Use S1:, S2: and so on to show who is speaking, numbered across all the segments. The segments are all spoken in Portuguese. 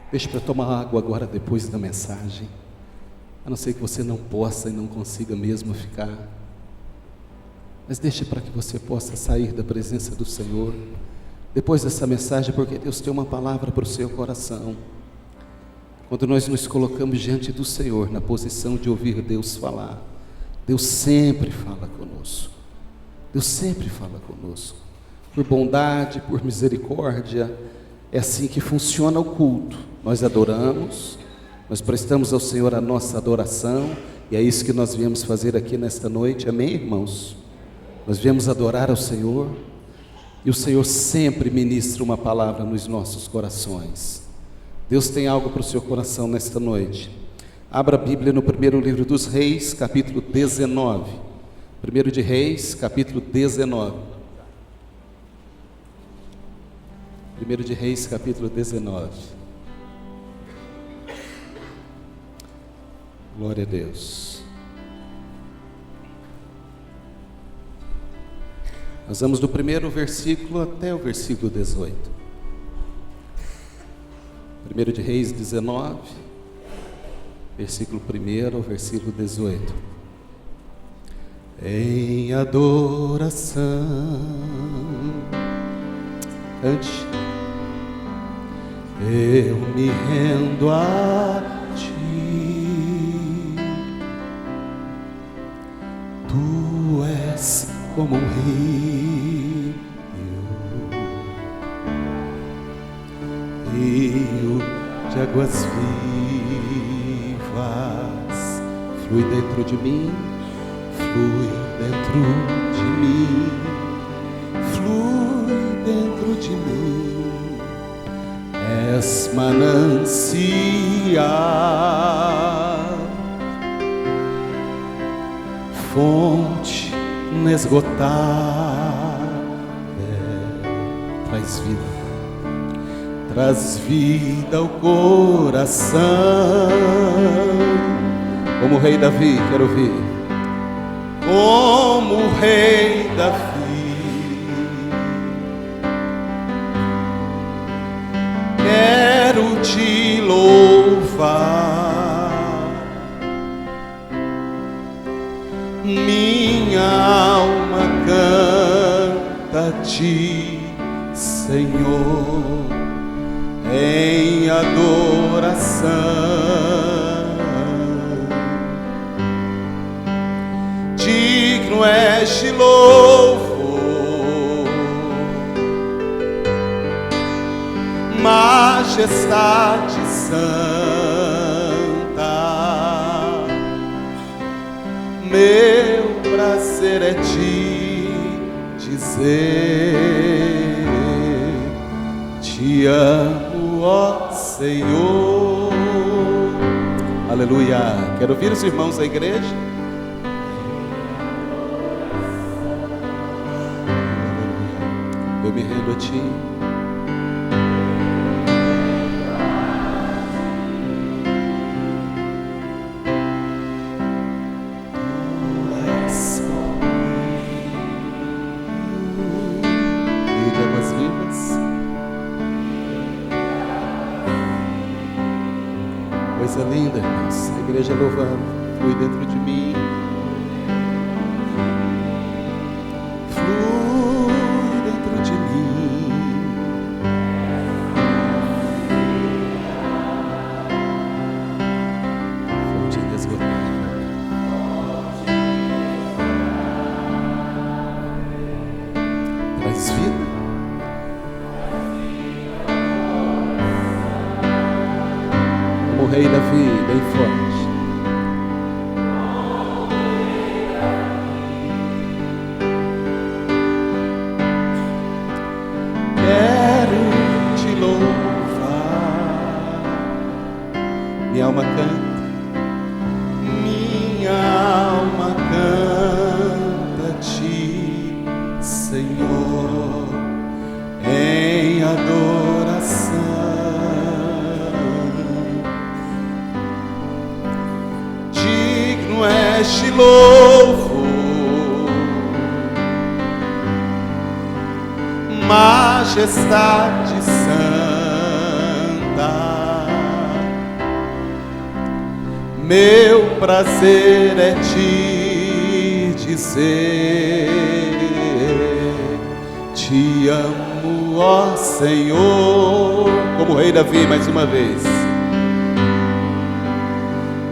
S1: Deixe para tomar água agora depois da mensagem. A não ser que você não possa e não consiga mesmo ficar. Mas deixe para que você possa sair da presença do Senhor depois dessa mensagem, porque Deus tem uma palavra para o seu coração. Quando nós nos colocamos diante do Senhor, na posição de ouvir Deus falar, Deus sempre fala conosco. Deus sempre fala conosco. Por bondade, por misericórdia, é assim que funciona o culto. Nós adoramos, nós prestamos ao Senhor a nossa adoração, e é isso que nós viemos fazer aqui nesta noite, amém, irmãos? Nós viemos adorar ao Senhor, e o Senhor sempre ministra uma palavra nos nossos corações. Deus tem algo para o seu coração nesta noite. Abra a Bíblia no primeiro livro dos Reis, capítulo 19. Primeiro de Reis, capítulo 19. Primeiro de Reis, capítulo 19. Glória a Deus. Nós vamos do primeiro versículo até o versículo 18. Primeiro de Reis 19, versículo 1 ao versículo 18. Em adoração, cante. Eu me rendo a Ti, Tu és como um rio de águas vivas, flui dentro de mim, flui dentro de mim, flui dentro de mim. És manancial, fonte inesgotável, traz vida ao coração. Como o rei Davi, quero ouvir. Como o rei Davi, quero Te louvar. Minha alma canta a Ti, Senhor, em adoração. Digno és de louvor, majestade santa. Meu prazer é Te dizer: Te amo, ó Senhor. Aleluia. Quero ouvir os irmãos da igreja. Eu me rendo a Ti. Rio de águas vivas, coisa linda, irmãos. A igreja louvando, flui dentro de mim, flui dentro de mim. Fonte inesgotável, traz vida. Como o rei Davi, bem forte. Quero Te louvar. Minha alma canta, minha alma canta a Ti, Senhor, em adoração. Digno és de louvor, majestade santa. Meu prazer é te dizer: te amo, ó Senhor. Como o rei Davi, mais uma vez.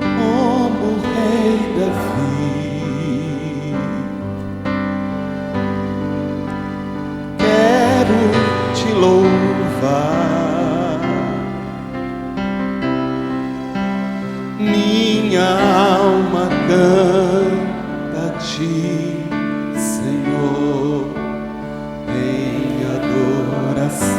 S1: Como o rei Davi, quero te louvar. Minha alma canta a ti, Senhor, em adoração.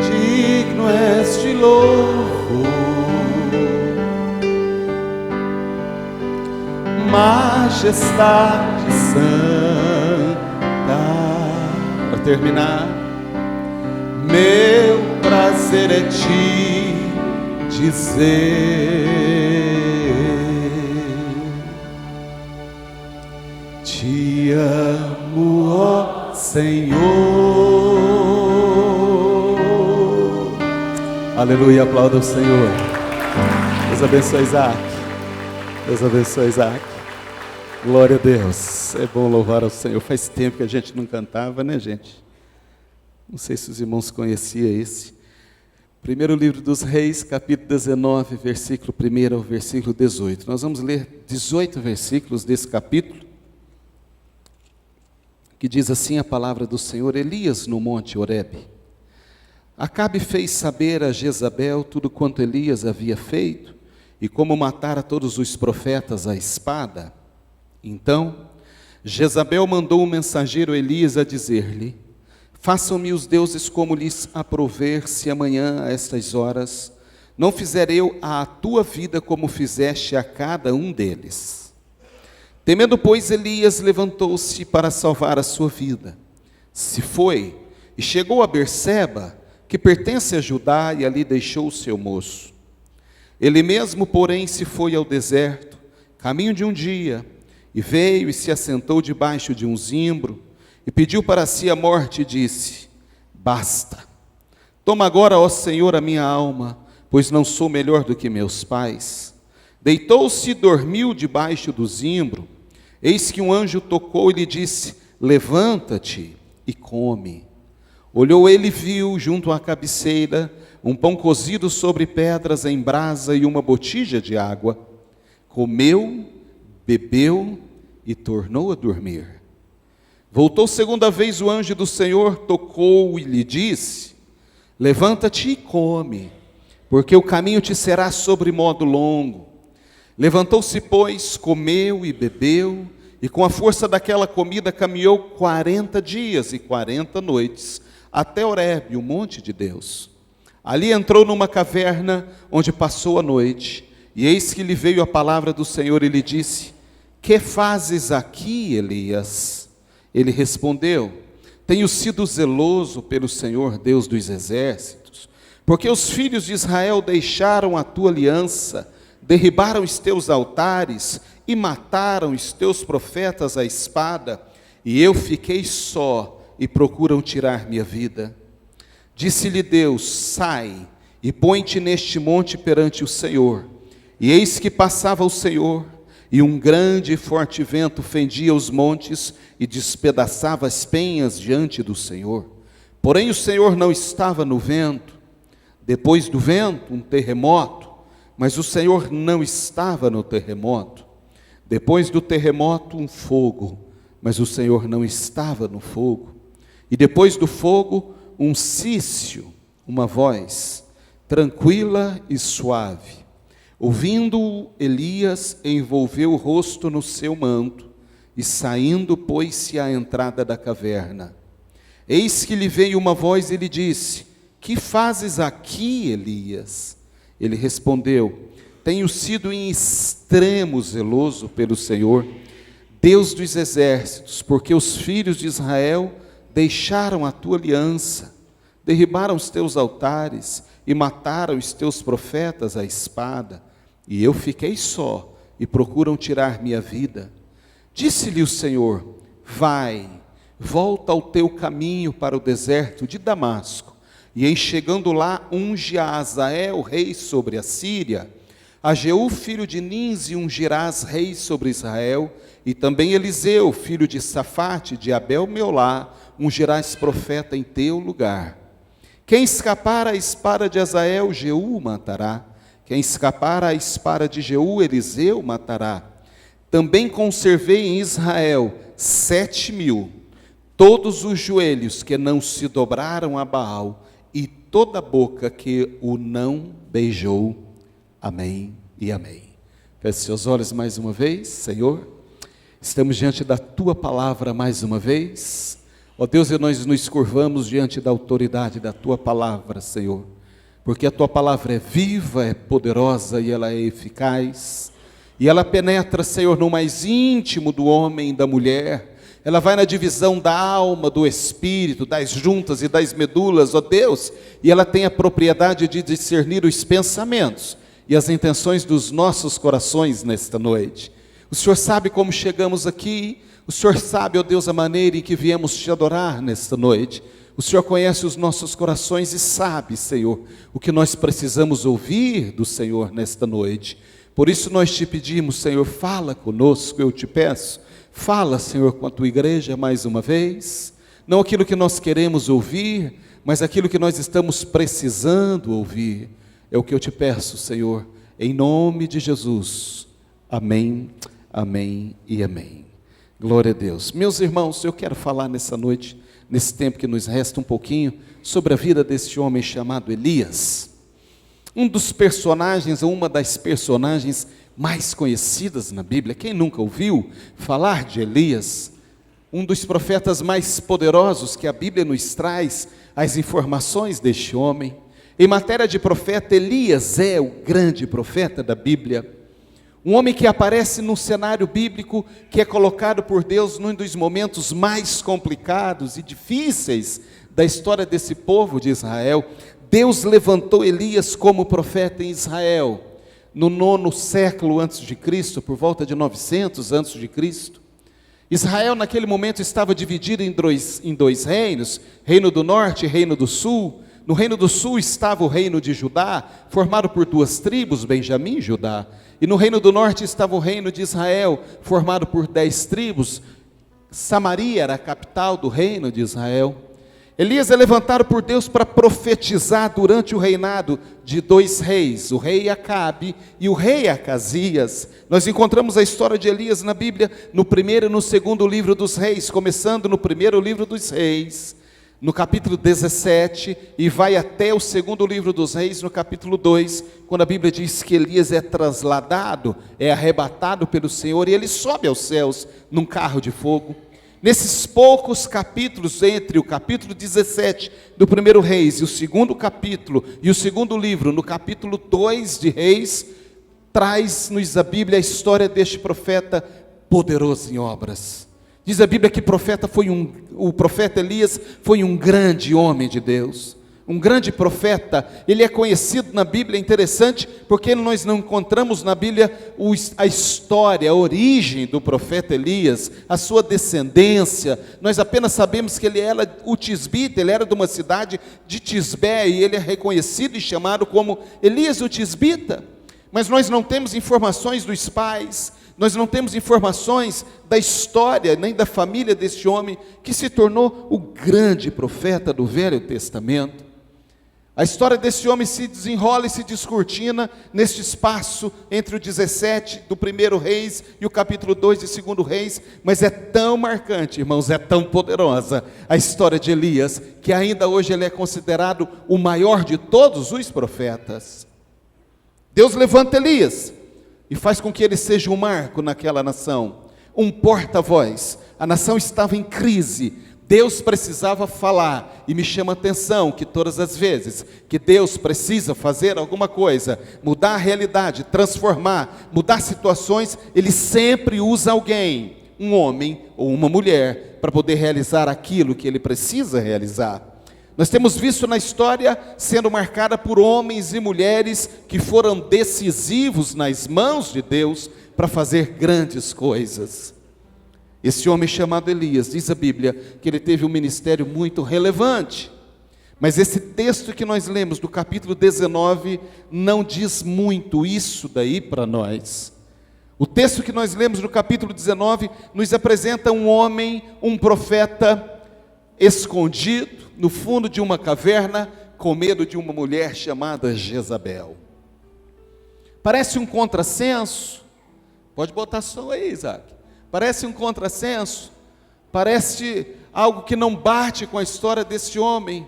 S1: Digno és de louvor, majestade santa. Para terminar, meu prazer é te dizer: te amo, ó Senhor. Aleluia, aplauda o Senhor. Deus abençoe Isaac. Deus abençoe Isaac. Glória a Deus. É bom louvar ao Senhor. Faz tempo que a gente não cantava, né, gente? Não sei se os irmãos conheciam esse. Primeiro livro dos Reis, capítulo 19, versículo 1 ao versículo 18. Nós vamos ler 18 versículos desse capítulo, que diz assim a palavra do Senhor. Elias no monte Horebe. Acabe fez saber a Jezabel tudo quanto Elias havia feito, e como matara todos os profetas à espada. Então, Jezabel mandou um mensageiro Elias a dizer-lhe: façam-me os deuses como lhes aprouver, se amanhã, a estas horas, não fizer eu à tua vida como fizeste a cada um deles. Temendo, pois, Elias levantou-se para salvar a sua vida. Se foi, e chegou a Berseba, que pertence a Judá, e ali deixou o seu moço. Ele mesmo, porém, se foi ao deserto, caminho de um dia, e veio e se assentou debaixo de um zimbro, e pediu para si a morte, e disse: basta, toma agora, ó Senhor, a minha alma, pois não sou melhor do que meus pais. Deitou-se e dormiu debaixo do zimbro. Eis que um anjo tocou e lhe disse: levanta-te e come. Olhou ele e viu, junto à cabeceira, um pão cozido sobre pedras em brasa e uma botija de água. Comeu, bebeu e tornou a dormir. Voltou segunda vez o anjo do Senhor, tocou e lhe disse: levanta-te e come, porque o caminho te será sobre modo longo. Levantou-se, pois, comeu e bebeu, e com a força daquela comida caminhou 40 dias e 40 noites, até Horebe, o monte de Deus. Ali entrou numa caverna, onde passou a noite, e eis que lhe veio a palavra do Senhor e lhe disse: que fazes aqui, Elias? Ele respondeu: tenho sido zeloso pelo Senhor, Deus dos exércitos, porque os filhos de Israel deixaram a tua aliança, derribaram os teus altares e mataram os teus profetas à espada, e eu fiquei só e procuram tirar minha vida. Disse-lhe Deus: sai e põe-te neste monte perante o Senhor. E eis que passava o Senhor, e um grande e forte vento fendia os montes e despedaçava as penhas diante do Senhor. Porém o Senhor não estava no vento. Depois do vento, um terremoto, mas o Senhor não estava no terremoto. Depois do terremoto, um fogo, mas o Senhor não estava no fogo. E depois do fogo, um cício, uma voz, tranquila e suave. Ouvindo-o, Elias envolveu o rosto no seu manto, e saindo, pôs-se à entrada da caverna. Eis que lhe veio uma voz e lhe disse: que fazes aqui, Elias? Ele respondeu: tenho sido em extremo zeloso pelo Senhor, Deus dos exércitos, porque os filhos de Israel deixaram a tua aliança, derribaram os teus altares e mataram os teus profetas à espada, e eu fiquei só e procuram tirar minha vida. Disse-lhe o Senhor: vai, volta ao teu caminho para o deserto de Damasco,
S2: E em chegando lá, unge a Azael, rei sobre a Síria. A Jeú, filho de Ninzi, ungirás rei sobre Israel. E também Eliseu, filho de Safate, de Abel-Meolá, ungirás profeta em teu lugar. Quem escapar à espada de Azael, Jeú matará. Quem escapar à espada de Jeú, Eliseu matará. Também conservei em Israel 7.000, todos os joelhos que não se dobraram a Baal, e toda a boca que o não beijou. Amém e amém. Feche seus olhos mais uma vez, Senhor. Estamos diante da Tua palavra mais uma vez. Ó Deus, e nós nos curvamos diante da autoridade da Tua palavra, Senhor. Porque a Tua palavra é viva, é poderosa e ela é eficaz. E ela penetra, Senhor, no mais íntimo do homem e da mulher. Ela vai na divisão da alma, do espírito, das juntas e das medulas, ó Deus. E ela tem a propriedade de discernir os pensamentos e as intenções dos nossos corações nesta noite. O Senhor sabe como chegamos aqui. O Senhor sabe, ó Deus, a maneira em que viemos te adorar nesta noite. O Senhor conhece os nossos corações e sabe, Senhor, o que nós precisamos ouvir do Senhor nesta noite. Por isso nós te pedimos, Senhor, fala conosco, eu te peço. Fala, Senhor, com a tua igreja mais uma vez. Não aquilo que nós queremos ouvir, mas aquilo que nós estamos precisando ouvir. É o que eu te peço, Senhor, em nome de Jesus. Amém, amém e amém. Glória a Deus. Meus irmãos, eu quero falar nessa noite, nesse tempo que nos resta um pouquinho, sobre a vida deste homem chamado Elias. Um dos personagens, ou uma das personagens mais conhecidas na Bíblia. Quem nunca ouviu falar de Elias? Um dos profetas mais poderosos que a Bíblia nos traz as informações deste homem. Em matéria de profeta, Elias é o grande profeta da Bíblia. Um homem que aparece num cenário bíblico que é colocado por Deus num dos momentos mais complicados e difíceis da história desse povo de Israel. Deus levantou Elias como profeta em Israel, no 9º século antes de Cristo, por volta de 900 antes de Cristo. Israel naquele momento estava dividido em dois reinos, reino do norte e reino do sul. No reino do sul estava o reino de Judá, formado por 2 tribos, Benjamim e Judá. E no reino do norte estava o reino de Israel, formado por 10 tribos. Samaria era a capital do reino de Israel. Elias é levantado por Deus para profetizar durante o reinado de 2 reis, o rei Acabe e o rei Acasias. Nós encontramos a história de Elias na Bíblia, no 1º e no 2º livro dos reis, começando no 1º livro dos reis, no capítulo 17, e vai até o 2º livro dos reis, no capítulo 2, quando a Bíblia diz que Elias é trasladado, é arrebatado pelo Senhor, e ele sobe aos céus num carro de fogo. Nesses poucos capítulos, entre o capítulo 17 do 1º Reis e o 2º capítulo e o 2º livro, no capítulo 2 de Reis, traz-nos a Bíblia a história deste profeta poderoso em obras. Diz a Bíblia que o profeta Elias foi um grande homem de Deus. Um grande profeta. Ele é conhecido na Bíblia, interessante, porque nós não encontramos na Bíblia a história, a origem do profeta Elias, a sua descendência. Nós apenas sabemos que ele era o tisbita, ele era de uma cidade de Tisbé, e ele é reconhecido e chamado como Elias o tisbita. Mas nós não temos informações dos pais, nós não temos informações da história, nem da família deste homem, que se tornou o grande profeta do Velho Testamento. A história desse homem se desenrola e se descortina neste espaço entre o 17 do 1º Reis e o capítulo 2 de 2º Reis, mas é tão marcante, irmãos, é tão poderosa a história de Elias, que ainda hoje ele é considerado o maior de todos os profetas. Deus levanta Elias e faz com que ele seja um marco naquela nação, um porta-voz. A nação estava em crise, Deus precisava falar, e me chama a atenção que todas as vezes que Deus precisa fazer alguma coisa, mudar a realidade, transformar, mudar situações, Ele sempre usa alguém, um homem ou uma mulher, para poder realizar aquilo que Ele precisa realizar. Nós temos visto na história sendo marcada por homens e mulheres que foram decisivos nas mãos de Deus para fazer grandes coisas. Esse homem chamado Elias, diz a Bíblia, que ele teve um ministério muito relevante, Mas esse texto que nós lemos do capítulo 19 não diz muito isso daí para nós. O texto que nós lemos no capítulo 19 nos apresenta um homem, um profeta, escondido no fundo de uma caverna, com medo de uma mulher chamada Jezabel. Parece um contrassenso. Pode botar som aí, Isaac. Parece um contrassenso. Parece algo que não bate com a história desse homem,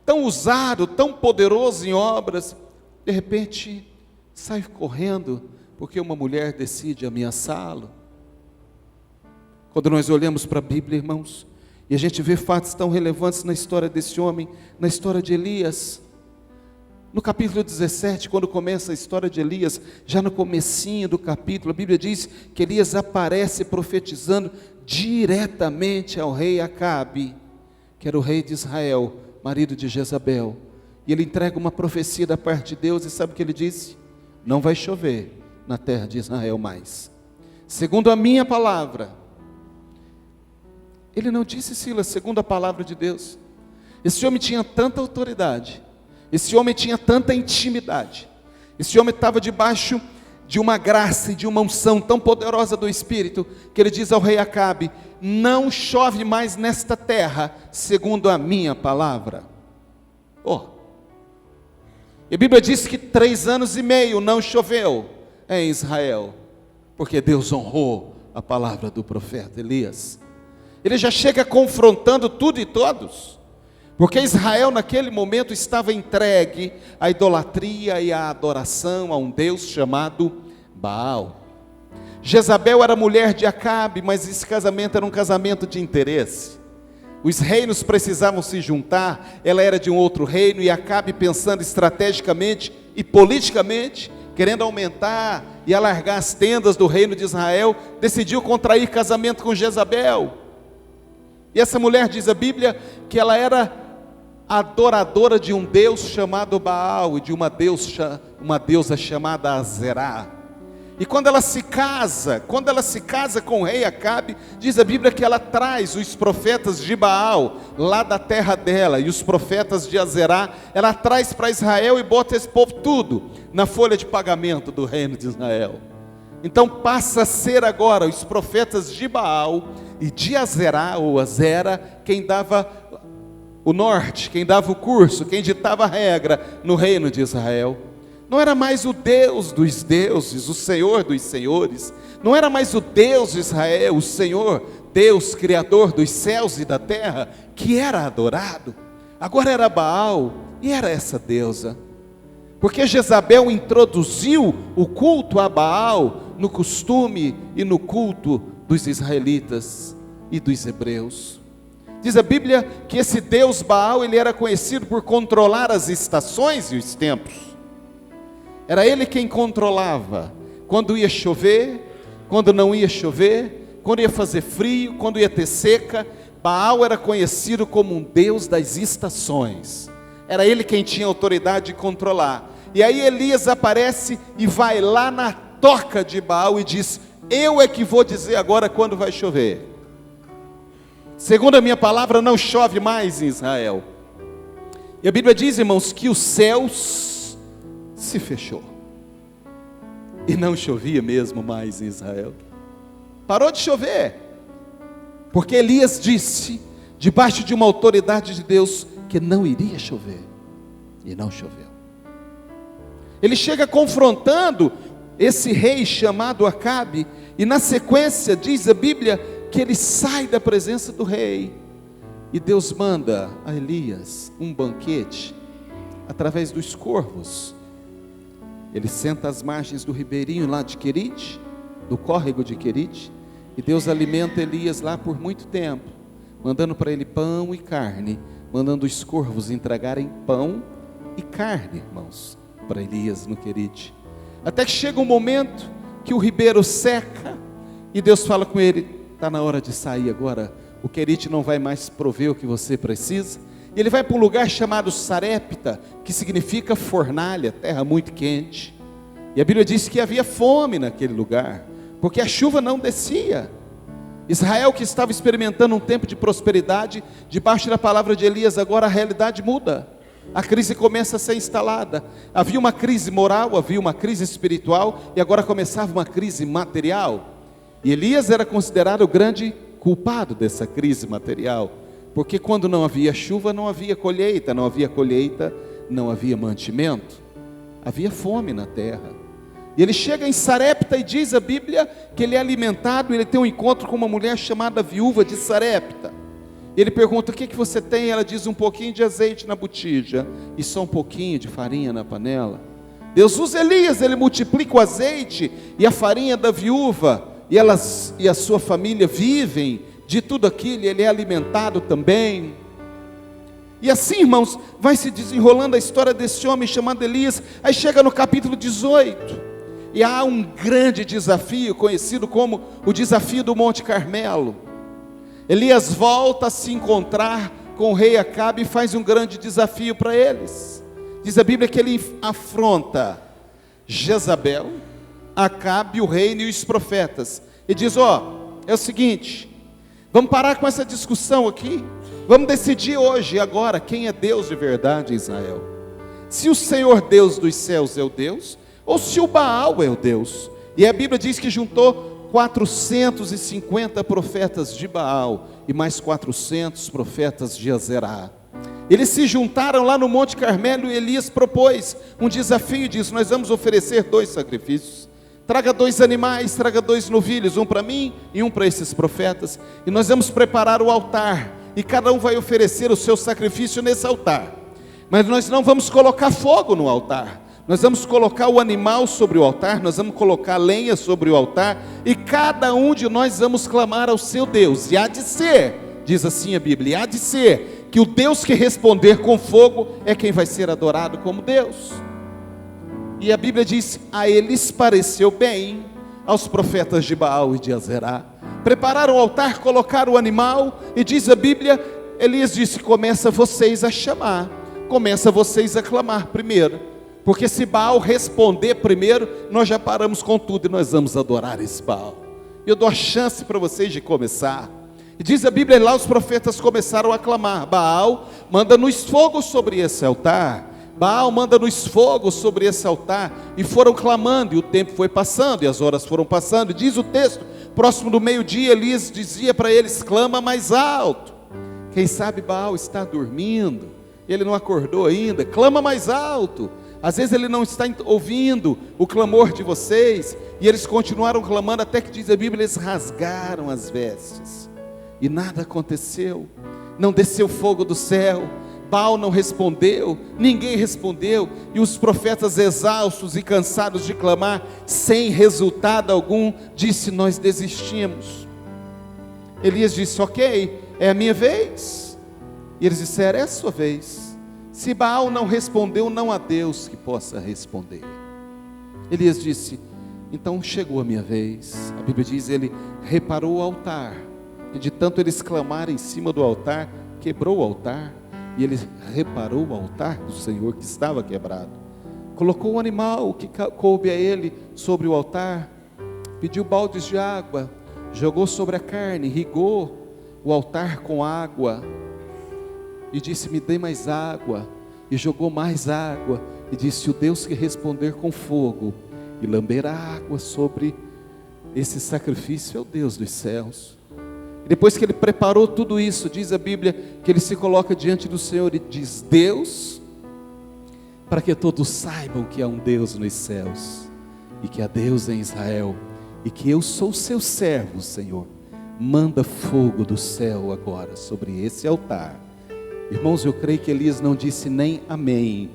S2: tão usado, tão poderoso em obras. De repente, sai correndo, porque uma mulher decide ameaçá-lo. Quando nós olhamos para a Bíblia, irmãos, e a gente vê fatos tão relevantes na história desse homem, na história de Elias. No capítulo 17, quando começa a história de Elias, já no comecinho do capítulo, a Bíblia diz que Elias aparece profetizando diretamente ao rei Acabe, que era o rei de Israel, marido de Jezabel. E ele entrega uma profecia da parte de Deus, e sabe o que ele disse? Não vai chover na terra de Israel mais, segundo a minha palavra. Ele não disse, Silas, segundo a palavra de Deus. Esse homem tinha tanta autoridade, esse homem tinha tanta intimidade, esse homem estava debaixo de uma graça e de uma unção tão poderosa do Espírito, que ele diz ao rei Acabe: não chove mais nesta terra, segundo a minha palavra. E a Bíblia diz que 3 anos e meio não choveu em Israel, porque Deus honrou a palavra do profeta Elias. Ele já chega confrontando tudo e todos, porque Israel naquele momento estava entregue à idolatria e à adoração a um Deus chamado Baal. Jezabel era mulher de Acabe, mas esse casamento era um casamento de interesse. Os reinos precisavam se juntar, ela era de um outro reino, e Acabe, pensando estrategicamente e politicamente, querendo aumentar e alargar as tendas do reino de Israel, decidiu contrair casamento com Jezabel. E essa mulher, diz a Bíblia, que ela era adoradora de um Deus chamado Baal e de uma deusa chamada Azerá. E quando ela se casa com o rei Acabe, diz a Bíblia que ela traz os profetas de Baal, lá da terra dela, e os profetas de Azerá, ela traz para Israel e bota esse povo tudo na folha de pagamento do reino de Israel. Então passa a ser agora os profetas de Baal e de Azerá, ou Azera, quem dava o norte, quem dava o curso, quem ditava a regra no reino de Israel. Não era mais o Deus dos deuses, o Senhor dos senhores, não era mais o Deus de Israel, o Senhor, Deus criador dos céus e da terra, que era adorado. Agora era Baal, e era essa deusa, porque Jezabel introduziu o culto a Baal no costume e no culto dos israelitas e dos hebreus. Diz a Bíblia que esse Deus Baal, ele era conhecido por controlar as estações e os tempos. Era ele quem controlava quando ia chover, quando não ia chover, quando ia fazer frio, quando ia ter seca. Baal era conhecido como um Deus das estações. Era ele quem tinha autoridade de controlar. E aí Elias aparece e vai lá na toca de Baal e diz: eu é que vou dizer agora quando vai chover. Segundo a minha palavra, não chove mais em Israel. E a Bíblia diz, irmãos, que os céus se fechou, e não chovia mesmo mais em Israel. Parou de chover, porque Elias disse, debaixo de uma autoridade de Deus, que não iria chover, e não choveu. Ele chega confrontando esse rei chamado Acabe, e na sequência diz a Bíblia que ele sai da presença do rei, e Deus manda a Elias um banquete através dos corvos. Ele senta às margens do ribeirinho lá de Querite, do córrego de Querite, e Deus alimenta Elias lá por muito tempo, mandando para ele pão e carne, mandando os corvos entregarem pão e carne, irmãos, para Elias no Querite. Até que chega um momento que o ribeiro seca, e Deus fala com ele: está na hora de sair agora, o Querite não vai mais prover o que você precisa. E ele vai para um lugar chamado Sarepta, que significa fornalha, terra muito quente. E a Bíblia diz que havia fome naquele lugar, porque a chuva não descia. Israel, que estava experimentando um tempo de prosperidade, debaixo da palavra de Elias, agora a realidade muda. A crise começa a ser instalada. Havia uma crise moral, havia uma crise espiritual, e agora começava uma crise material. E Elias era considerado o grande culpado dessa crise material, porque quando não havia chuva, não havia colheita, não havia colheita, não havia mantimento, havia fome na terra. E ele chega em Sarepta e diz a Bíblia que ele é alimentado, ele tem um encontro com uma mulher chamada viúva de Sarepta. Ele pergunta: o que você tem? Ela diz: um pouquinho de azeite na botija e só um pouquinho de farinha na panela. Deus usa Elias, ele multiplica o azeite e a farinha da viúva, e a sua família vivem de tudo aquilo, ele é alimentado também. E assim, irmãos, vai se desenrolando a história desse homem chamado Elias. Aí chega no capítulo 18, e há um grande desafio, conhecido como o desafio do Monte Carmelo. Elias volta a se encontrar com o rei Acabe e faz um grande desafio para eles. Diz a Bíblia que ele afronta Jezabel, Acabe, o reino e os profetas. E diz: é o seguinte, vamos parar com essa discussão aqui. Vamos decidir hoje, agora, quem é Deus de verdade em Israel. Se o Senhor Deus dos céus é o Deus, ou se o Baal é o Deus. E a Bíblia diz que juntou 450 profetas de Baal e mais 400 profetas de Azerá. Eles se juntaram lá no Monte Carmelo e Elias propôs um desafio e disse: nós vamos oferecer 2 sacrifícios. Traga 2 animais, traga 2 novilhos, um para mim e um para esses profetas. E nós vamos preparar o altar, e cada um vai oferecer o seu sacrifício nesse altar. Mas nós não vamos colocar fogo no altar. Nós vamos colocar o animal sobre o altar, nós vamos colocar lenha sobre o altar, e cada um de nós vamos clamar ao seu Deus. E há de ser, diz assim a Bíblia, há de ser que o Deus que responder com fogo é quem vai ser adorado como Deus. E a Bíblia diz: a eles pareceu bem, aos profetas de Baal e de Azerá, prepararam o altar, colocaram o animal, e diz a Bíblia, Elias disse: começa vocês a chamar, começa vocês a clamar primeiro. Porque se Baal responder primeiro, nós já paramos com tudo e nós vamos adorar esse Baal. Eu dou a chance para vocês de começar. E diz a Bíblia, lá os profetas começaram a clamar: Baal, manda-nos fogo sobre esse altar. Baal, manda-nos fogo sobre esse altar. E foram clamando, e o tempo foi passando, e as horas foram passando. E diz o texto, próximo do meio-dia, Elias dizia para eles: clama mais alto. Quem sabe Baal está dormindo, ele não acordou ainda, clama mais alto. Às vezes ele não está ouvindo o clamor de vocês. E eles continuaram clamando, até que diz a Bíblia, eles rasgaram as vestes, e nada aconteceu. Não desceu fogo do céu, Baal não respondeu, ninguém respondeu. E os profetas, exaustos e cansados de clamar, sem resultado algum, disse: nós desistimos. Elias disse: ok, é a minha vez. E eles disseram: é a sua vez. Se Baal não respondeu, não há Deus que possa responder. Elias disse: então chegou a minha vez. A Bíblia diz: ele reparou o altar, e de tanto eles clamarem em cima do altar, quebrou o altar. E ele reparou o altar do Senhor que estava quebrado, colocou o animal que coube a ele sobre o altar, pediu baldes de água, jogou sobre a carne, regou o altar com água, e disse: me dê mais água. E jogou mais água, e disse: o Deus que responder com fogo e lamber a água sobre esse sacrifício é o Deus dos céus. E depois que ele preparou tudo isso, diz a Bíblia que ele se coloca diante do Senhor e diz: Deus, para que todos saibam que há um Deus nos céus, e que há Deus em Israel, e que eu sou seu servo, Senhor, manda fogo do céu agora sobre esse altar. Irmãos, eu creio que Elias não disse nem amém.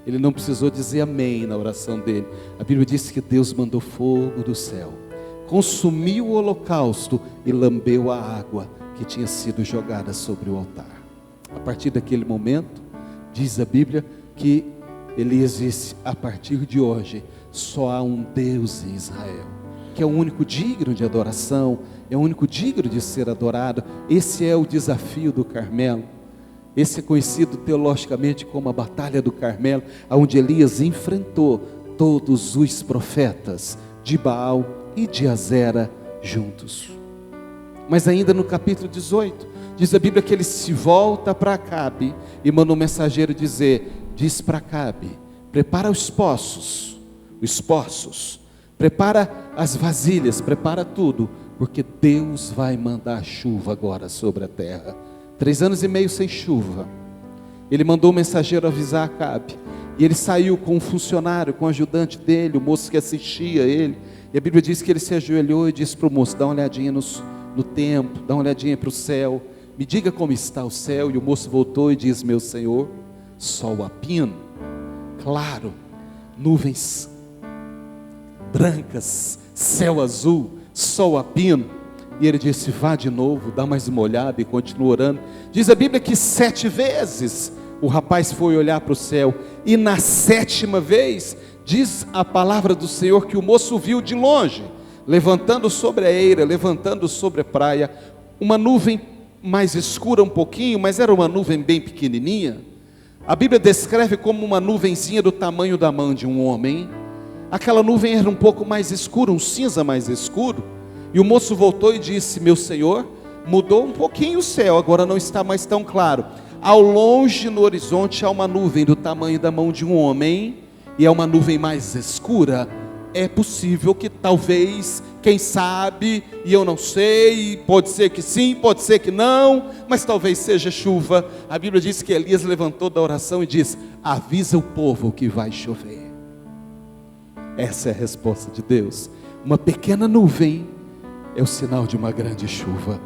S2: Ele não precisou dizer amém na oração dele. A Bíblia diz que Deus mandou fogo do céu, consumiu o holocausto e lambeu a água que tinha sido jogada sobre o altar. A partir daquele momento, diz a Bíblia que Elias disse: a partir de hoje só há um Deus em Israel, que é o único digno de adoração, é o único digno de ser adorado. Esse é o desafio do Carmelo. Esse é conhecido teologicamente como a Batalha do Carmelo, onde Elias enfrentou todos os profetas de Baal e de Azera juntos. Mas ainda no capítulo 18, Diz a Bíblia que ele se volta para Acabe e manda um mensageiro diz para Acabe: prepara os poços, prepara as vasilhas, prepara tudo, porque Deus vai mandar chuva agora sobre a terra. 3 anos e meio sem chuva. Ele mandou um mensageiro avisar Acabe, e ele saiu com um funcionário, com o ajudante dele, o moço que assistia a ele, e a Bíblia diz que ele se ajoelhou e disse para o moço: dá uma olhadinha no tempo, dá uma olhadinha para o céu, me diga como está o céu. E o moço voltou e diz: meu senhor, sol a pino, claro, nuvens brancas, céu azul, sol a pino. E ele disse: vá de novo, dá mais uma olhada, e continua orando. Diz a Bíblia que 7 vezes o rapaz foi olhar para o céu, e na 7ª vez, diz a palavra do Senhor que o moço viu de longe, levantando sobre a eira, levantando sobre a praia, uma nuvem mais escura um pouquinho, mas era uma nuvem bem pequenininha. A Bíblia descreve como uma nuvenzinha do tamanho da mão de um homem. Aquela nuvem era um pouco mais escura, um cinza mais escuro. E o moço voltou e disse: meu senhor, mudou um pouquinho o céu, agora não está mais tão claro. Ao longe no horizonte há uma nuvem do tamanho da mão de um homem, e é uma nuvem mais escura. É possível que talvez, quem sabe, e eu não sei, pode ser que sim, pode ser que não, mas talvez seja chuva. A Bíblia diz que Elias levantou da oração e diz: avisa o povo que vai chover. Essa é a resposta de Deus. Uma pequena nuvem é o sinal de uma grande chuva.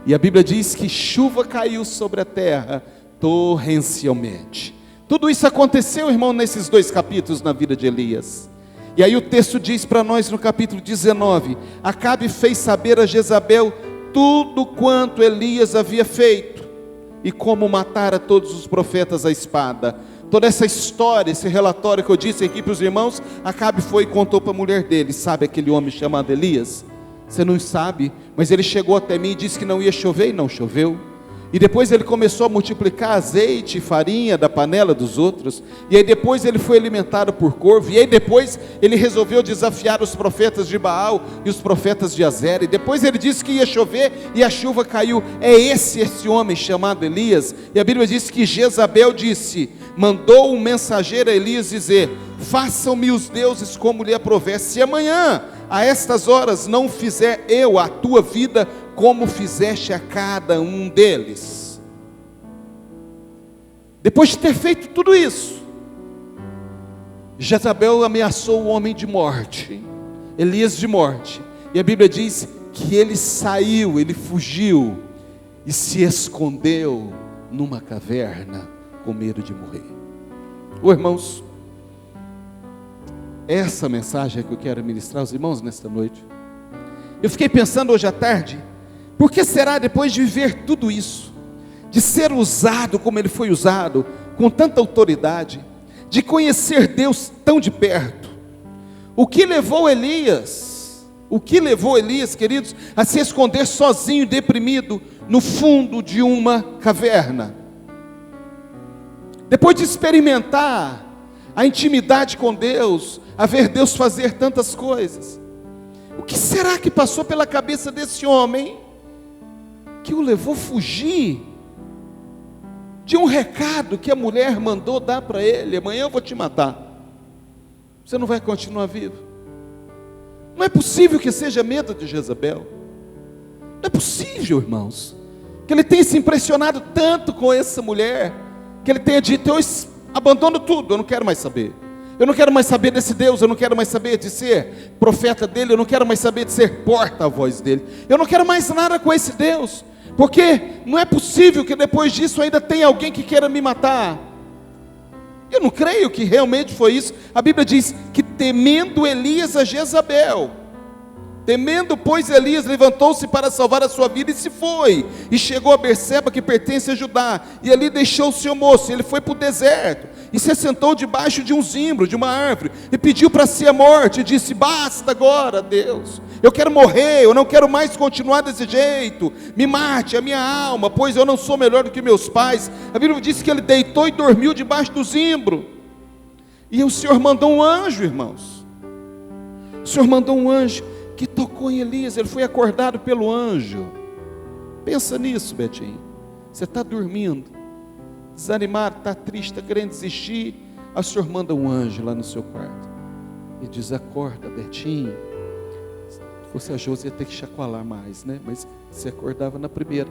S2: E a Bíblia diz que chuva caiu sobre a terra torrencialmente. Tudo isso aconteceu, irmão, nesses 2 capítulos na vida de Elias. E aí o texto diz para nós no capítulo 19: Acabe fez saber a Jezabel tudo quanto Elias havia feito, e como matara todos os profetas à espada. Toda essa história, esse relatório que eu disse aqui para os irmãos, Acabe foi e contou para a mulher dele. Sabe aquele homem chamado Elias? Você não sabe, mas ele chegou até mim e disse que não ia chover, e não choveu. E depois ele começou a multiplicar azeite e farinha da panela dos outros. E aí depois ele foi alimentado por corvo. E aí depois ele resolveu desafiar os profetas de Baal e os profetas de Azera. E depois ele disse que ia chover e a chuva caiu. É esse homem chamado Elias. E a Bíblia diz que Jezabel mandou um mensageiro a Elias dizer: façam-me os deuses como lhe aprouver, se amanhã a estas horas não fizer eu a tua vida como fizeste a cada um deles. Depois de ter feito tudo isso, Jezabel ameaçou o homem de morte, Elias de morte. E a Bíblia diz que ele saiu, ele fugiu e se escondeu numa caverna com medo de morrer. Irmãos, essa mensagem é que eu quero ministrar aos irmãos nesta noite. Eu fiquei pensando hoje à tarde: por que será, depois de viver tudo isso, de ser usado como ele foi usado, com tanta autoridade, de conhecer Deus tão de perto, o que levou Elias, queridos, a se esconder sozinho, deprimido, no fundo de uma caverna? Depois de experimentar a intimidade com Deus, a ver Deus fazer tantas coisas, o que será que passou pela cabeça desse homem que o levou a fugir de um recado que a mulher mandou dar para ele: amanhã eu vou te matar, você não vai continuar vivo? Não é possível que seja medo de Jezabel. Não é possível, irmãos, que ele tenha se impressionado tanto com essa mulher, que ele tenha dito: eu abandono tudo, eu não quero mais saber. Eu não quero mais saber desse Deus, eu não quero mais saber de ser profeta dele, eu não quero mais saber de ser porta-voz dele. Eu não quero mais nada com esse Deus, porque não é possível que depois disso ainda tenha alguém que queira me matar. Eu não creio que realmente foi isso. A Bíblia diz que temendo Elias a Jezabel, pois, Elias levantou-se para salvar a sua vida e se foi, e chegou a Berseba, que pertence a Judá, e ali deixou o seu moço. Ele foi para o deserto, e se assentou debaixo de um zimbro, de uma árvore, e pediu para si a morte, e disse: basta agora, Deus, eu quero morrer, eu não quero mais continuar desse jeito, me mate a minha alma, pois eu não sou melhor do que meus pais. A Bíblia diz que ele deitou e dormiu debaixo do zimbro, e o Senhor mandou um anjo, irmãos, o Senhor mandou um anjo, que tocou em Elias. Ele foi acordado pelo anjo. Pensa nisso, Betinho. Você está dormindo, desanimado, está triste, está querendo desistir. Aí o Senhor manda um anjo lá no seu quarto e diz: acorda, Betinho. Se fosse a Josi, ia ter que chacoalhar mais, né? Mas você acordava na primeira.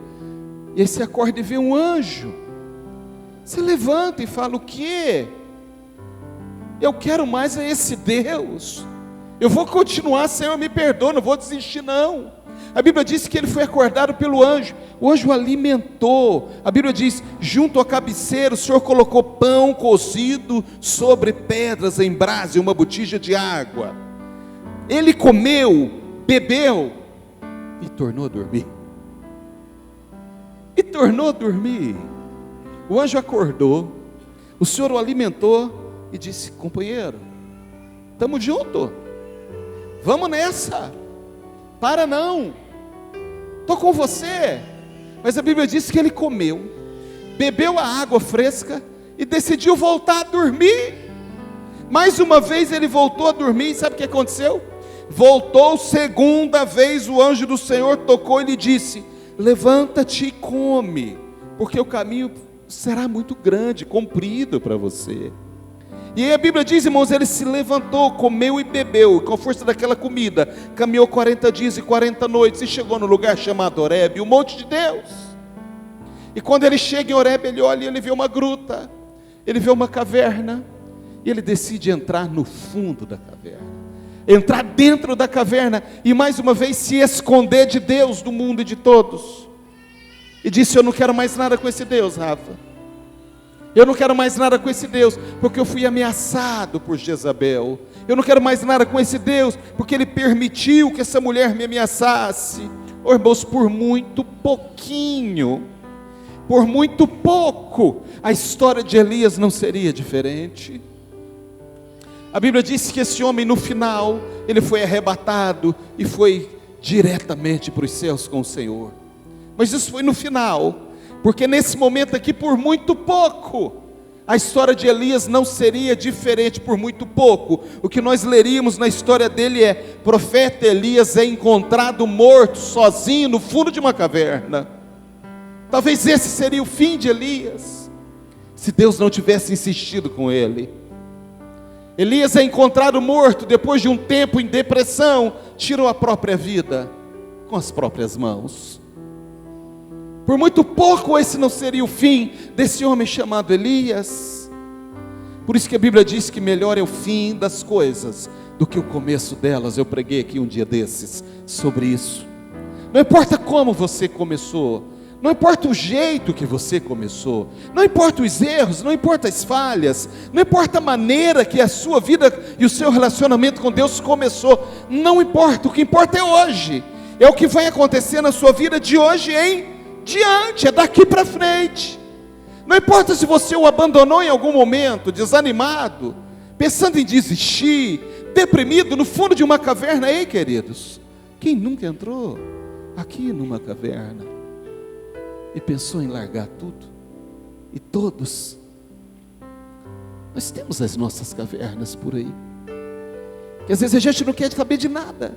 S2: E aí você acorda e vê um anjo. Você levanta e fala: o quê? Eu quero mais é esse Deus. Eu vou continuar, Senhor, me perdoa, não vou desistir não. A Bíblia diz que ele foi acordado pelo anjo. O anjo o alimentou. A Bíblia diz: junto à cabeceira o Senhor colocou pão cozido sobre pedras em brasa e uma botija de água. Ele comeu, bebeu e tornou a dormir. O anjo acordou, o Senhor o alimentou e disse: companheiro, estamos juntos, vamos nessa, para não, estou com você. Mas a Bíblia diz que ele comeu, bebeu a água fresca e decidiu voltar a dormir. Mais uma vez ele voltou a dormir, e sabe o que aconteceu? Voltou segunda vez, o anjo do Senhor tocou e lhe disse: levanta-te e come, porque o caminho será muito grande, comprido para você. E aí a Bíblia diz, irmãos, ele se levantou, comeu e bebeu, com a força daquela comida, caminhou 40 dias e 40 noites, e chegou no lugar chamado Horebe, o monte de Deus. E quando ele chega em Horebe, ele olha e ele vê uma gruta, ele vê uma caverna, e ele decide entrar no fundo da caverna, entrar dentro da caverna, e mais uma vez se esconder de Deus, do mundo e de todos. E disse: eu não quero mais nada com esse Deus, Rafa. Eu não quero mais nada com esse Deus, porque eu fui ameaçado por Jezabel. Eu não quero mais nada com esse Deus, porque ele permitiu que essa mulher me ameaçasse. Oh, irmãos, por muito pouquinho, por muito pouco, a história de Elias não seria diferente. A Bíblia diz que esse homem, no final, ele foi arrebatado e foi diretamente para os céus com o Senhor. Mas isso foi no final, porque nesse momento aqui, por muito pouco, a história de Elias não seria diferente. Por muito pouco, o que nós leríamos na história dele é: profeta Elias é encontrado morto, sozinho, no fundo de uma caverna. Talvez esse seria o fim de Elias, se Deus não tivesse insistido com ele. Elias é encontrado morto, depois de um tempo em depressão, tirou a própria vida, com as próprias mãos. Por muito pouco esse não seria o fim desse homem chamado Elias. Por isso que a Bíblia diz que melhor é o fim das coisas do que o começo delas. Eu preguei aqui um dia desses sobre isso. Não importa como você começou, não importa o jeito que você começou, não importa os erros, não importa as falhas, não importa a maneira que a sua vida e o seu relacionamento com Deus começou, não importa, o que importa é hoje, é o que vai acontecer na sua vida de hoje em diante, é daqui para frente. Não importa se você o abandonou em algum momento, desanimado, pensando em desistir, deprimido, no fundo de uma caverna. Ei, queridos, quem nunca entrou aqui numa caverna e pensou em largar tudo? E todos nós temos as nossas cavernas por aí, que às vezes a gente não quer saber de nada,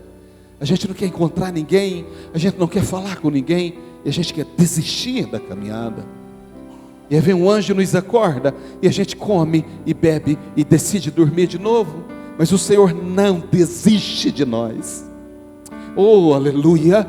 S2: a gente não quer encontrar ninguém, a gente não quer falar com ninguém, e a gente quer desistir da caminhada. E aí vem um anjo, nos acorda, e a gente come e bebe e decide dormir de novo. Mas o Senhor não desiste de nós. Oh, aleluia!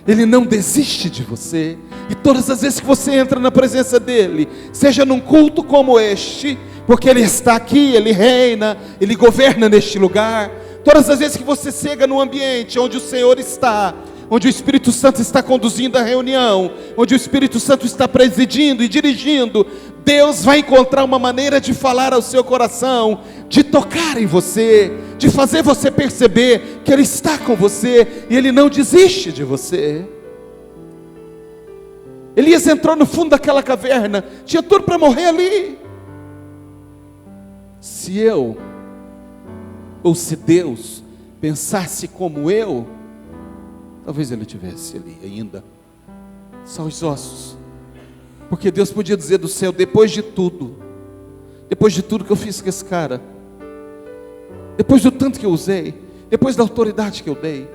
S2: Ele não desiste de você. E todas as vezes que você entra na presença dEle, seja num culto como este, porque Ele está aqui, Ele reina, Ele governa neste lugar. Todas as vezes que você chega no ambiente onde o Senhor está, onde o Espírito Santo está conduzindo a reunião, onde o Espírito Santo está presidindo e dirigindo, Deus vai encontrar uma maneira de falar ao seu coração, de tocar em você, de fazer você perceber que Ele está com você e Ele não desiste de você. Elias entrou no fundo daquela caverna, tinha tudo para morrer ali. Se eu, ou se Deus pensasse como eu, talvez ele tivesse ali ainda, só os ossos. Porque Deus podia dizer do céu: depois de tudo que eu fiz com esse cara, depois do tanto que eu usei, depois da autoridade que eu dei,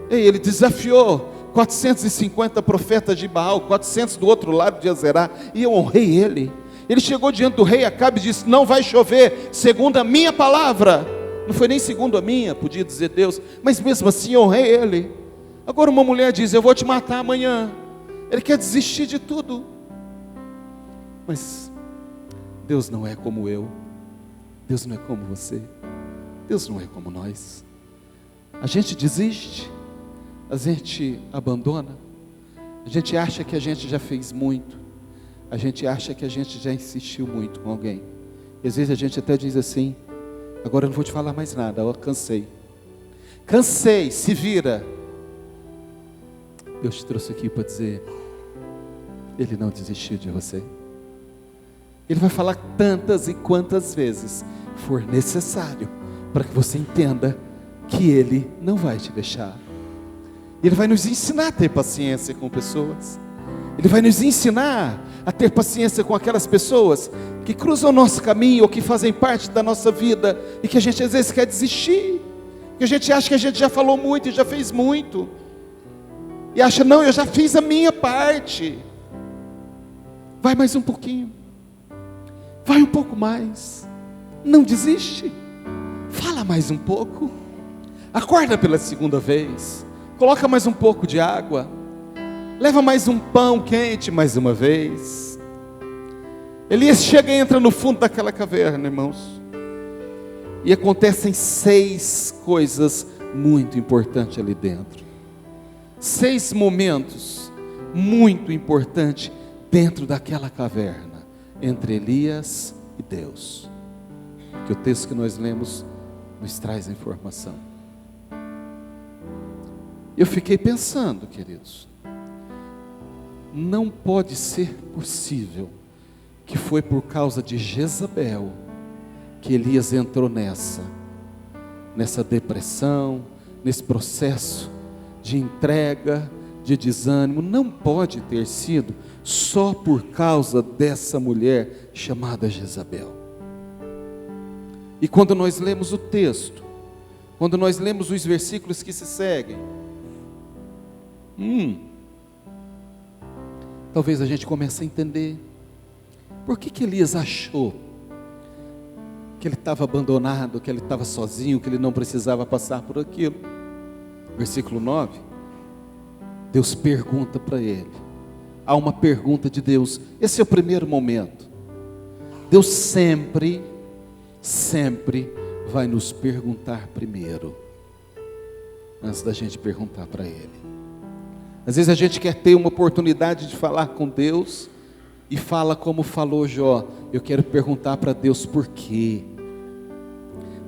S2: ele desafiou 450 profetas de Baal, 400 do outro lado de Azerá, e eu honrei ele. Ele chegou diante do rei Acabe e disse: não vai chover, segundo a minha palavra. Não foi nem segundo a minha, podia dizer Deus, mas mesmo assim eu honrei ele. Agora uma mulher diz: eu vou te matar amanhã. Ele quer desistir de tudo. Mas Deus não é como eu, Deus não é como você, Deus não é como nós. A gente desiste, a gente abandona, a gente acha que a gente já fez muito, a gente acha que a gente já insistiu muito com alguém. E às vezes a gente até diz assim: agora eu não vou te falar mais nada, eu cansei, se vira. Deus te trouxe aqui para dizer: Ele não desistiu de você. Ele vai falar tantas e quantas vezes for necessário, para que você entenda que Ele não vai te deixar. Ele vai nos ensinar a ter paciência com pessoas. Ele vai nos ensinar a ter paciência com aquelas pessoas que cruzam o nosso caminho, ou que fazem parte da nossa vida, e que a gente às vezes quer desistir, que a gente acha que a gente já falou muito e já fez muito, e acha: não, eu já fiz a minha parte. Vai mais um pouquinho, vai um pouco mais, não desiste, fala mais um pouco, acorda pela segunda vez, coloca mais um pouco de água, leva mais um pão quente mais uma vez. Elias chega e entra no fundo daquela caverna, irmãos, e acontecem 6 coisas muito importantes ali dentro. 6 momentos muito importantes dentro daquela caverna, entre Elias e Deus, que o texto que nós lemos nos traz a informação. Eu fiquei pensando, queridos, não pode ser possível que foi por causa de Jezabel que Elias entrou nessa depressão, nesse processo de entrega, de desânimo. Não pode ter sido só por causa dessa mulher chamada Jezabel. E quando nós lemos o texto, quando nós lemos os versículos que se seguem, talvez a gente comece a entender por que Elias achou que ele estava abandonado, que ele estava sozinho, que ele não precisava passar por aquilo. Versículo 9, Deus pergunta para ele. Há uma pergunta de Deus. Esse é o primeiro momento. Deus sempre vai nos perguntar primeiro, antes da gente perguntar para Ele. Às vezes a gente quer ter uma oportunidade de falar com Deus, e fala como falou Jó: eu quero perguntar para Deus por quê?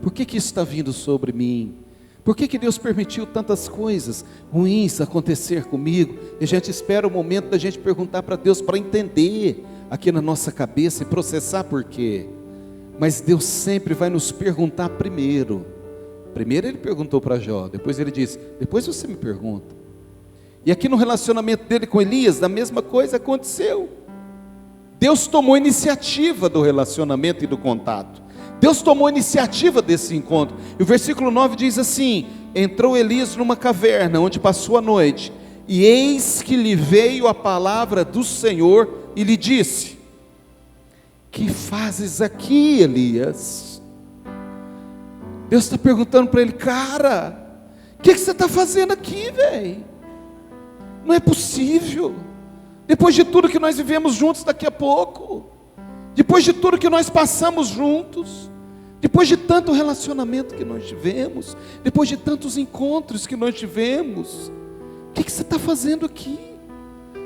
S2: Por que isso está vindo sobre mim? Por que Deus permitiu tantas coisas ruins acontecer comigo? E a gente espera o momento da gente perguntar para Deus, para entender aqui na nossa cabeça e processar por quê. Mas Deus sempre vai nos perguntar primeiro. Primeiro Ele perguntou para Jó, depois Ele disse: depois você me pergunta. E aqui no relacionamento dele com Elias, a mesma coisa aconteceu. Deus tomou iniciativa do relacionamento e do contato. Deus tomou iniciativa desse encontro. E o versículo 9 diz assim: entrou Elias numa caverna, onde passou a noite, e eis que lhe veio a palavra do Senhor, e lhe disse: que fazes aqui, Elias? Deus está perguntando para ele: cara, o que você está fazendo aqui, velho? Não é possível, depois de tudo que nós vivemos juntos daqui a pouco, depois de tudo que nós passamos juntos, depois de tanto relacionamento que nós tivemos, depois de tantos encontros que nós tivemos, o que você está fazendo aqui?